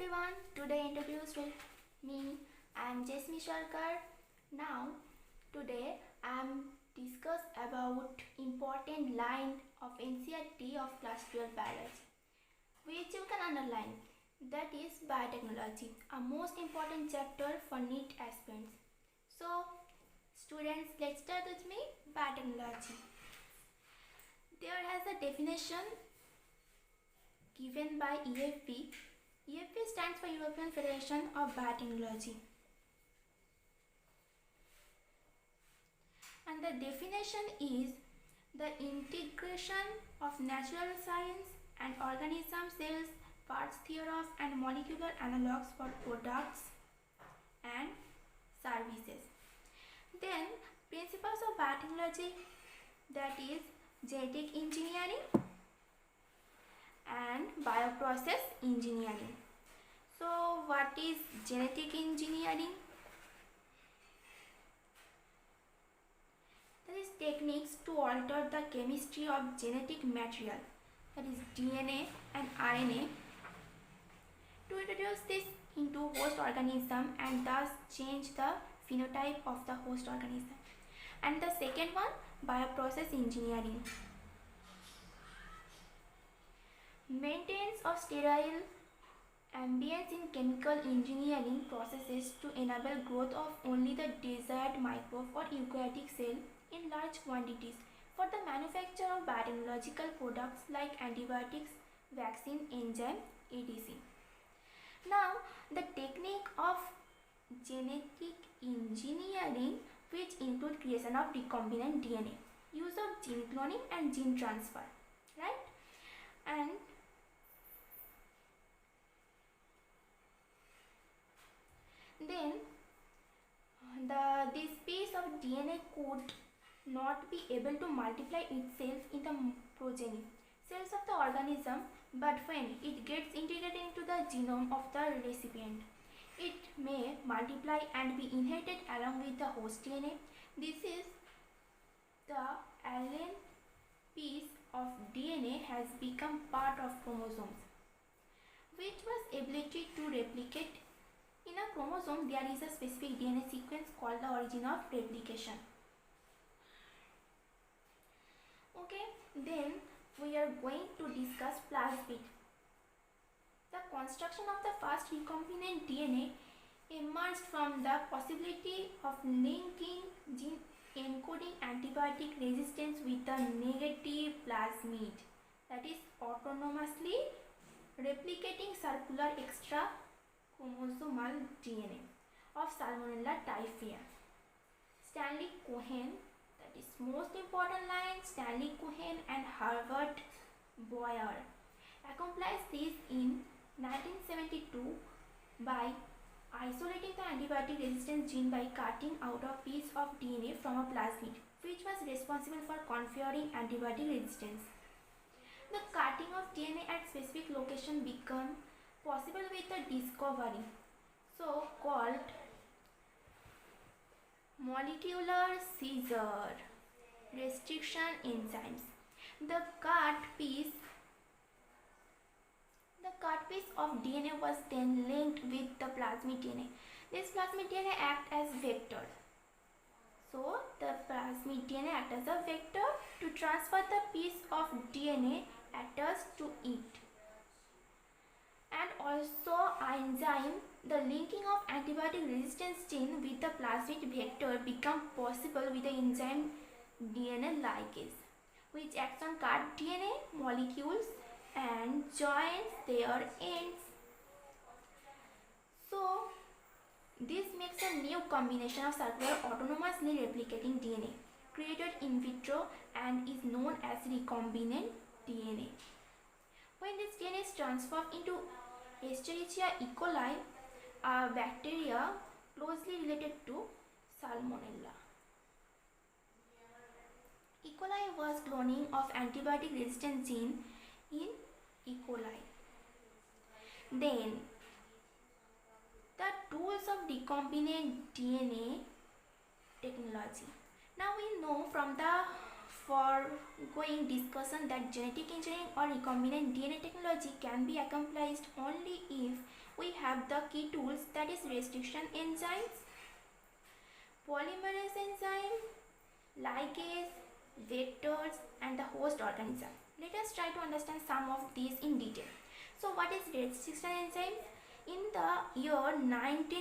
everyone, today introduced with me. I am Jasmine Sharkar. Now, today I am discuss about important line of NCERT of class 12 biology, which you can underline. That is biotechnology, a most important chapter for NEET aspirants. So, students, let's start with me. Biotechnology. There has a definition given by EFB. EFB stands for European Federation of Biotechnology. And the definition is the integration of natural science and organism cells, parts thereof and molecular analogues for products and services. Then principles of biotechnology, that is genetic engineering and bioprocess engineering. So what is genetic engineering? That is techniques to alter the chemistry of genetic material, that is DNA and RNA, to introduce this into host organism and thus change the phenotype of the host organism. And the second one, bioprocess engineering. Maintenance of sterile ambience in chemical engineering processes to enable growth of only the desired microbe or eukaryotic cell in large quantities for the manufacture of biotechnological products like antibiotics, vaccine, enzyme, etc. Now, the technique of genetic engineering, which include creation of recombinant DNA, use of gene cloning and gene transfer, right? And then this piece of DNA could not be able to multiply itself in the progeny cells of the organism, but when it gets integrated into the genome of the recipient, it may multiply and be inherited along with the host DNA. This is the alien piece of DNA has become part of chromosomes, which was ability to replicate. In a chromosome, there is a specific DNA sequence called the origin of replication. Okay, then we are going to discuss plasmid. The construction of the first recombinant DNA emerged from the possibility of linking gene encoding antibiotic resistance with the negative plasmid, that is autonomously replicating circular extra chromosomal DNA of Salmonella typhi. Stanley Cohen, that is most important line, Stanley Cohen and Herbert Boyer accomplished this in 1972 by isolating the antibiotic resistance gene by cutting out a piece of DNA from a plasmid, which was responsible for conferring antibiotic resistance. The cutting of DNA at specific location became possible with the discovery so called molecular scissor restriction enzymes. The cut piece of DNA was then linked with the plasmid DNA. This plasmid DNA acts as vector. So the plasmid DNA acts as a vector to transfer the piece of DNA attached to it. And also enzyme, the linking of antibiotic resistance gene with the plasmid vector become possible with the enzyme DNA ligase, which acts on cut DNA molecules and joins their ends. So this makes a new combination of circular autonomously replicating DNA created in vitro and is known as recombinant DNA. When this DNA is transformed into Escherichia E. coli, a bacteria closely related to Salmonella. E. coli was cloning of antibiotic resistant gene in E. coli. Then the tools of recombinant DNA technology. Now we know from the foregoing discussion that genetic engineering or recombinant DNA technology can be accomplished only if we restriction enzymes, polymerase enzyme, ligase, vectors, and the host organism. Let us try to understand some of these in detail. So what is restriction enzyme? In the year 19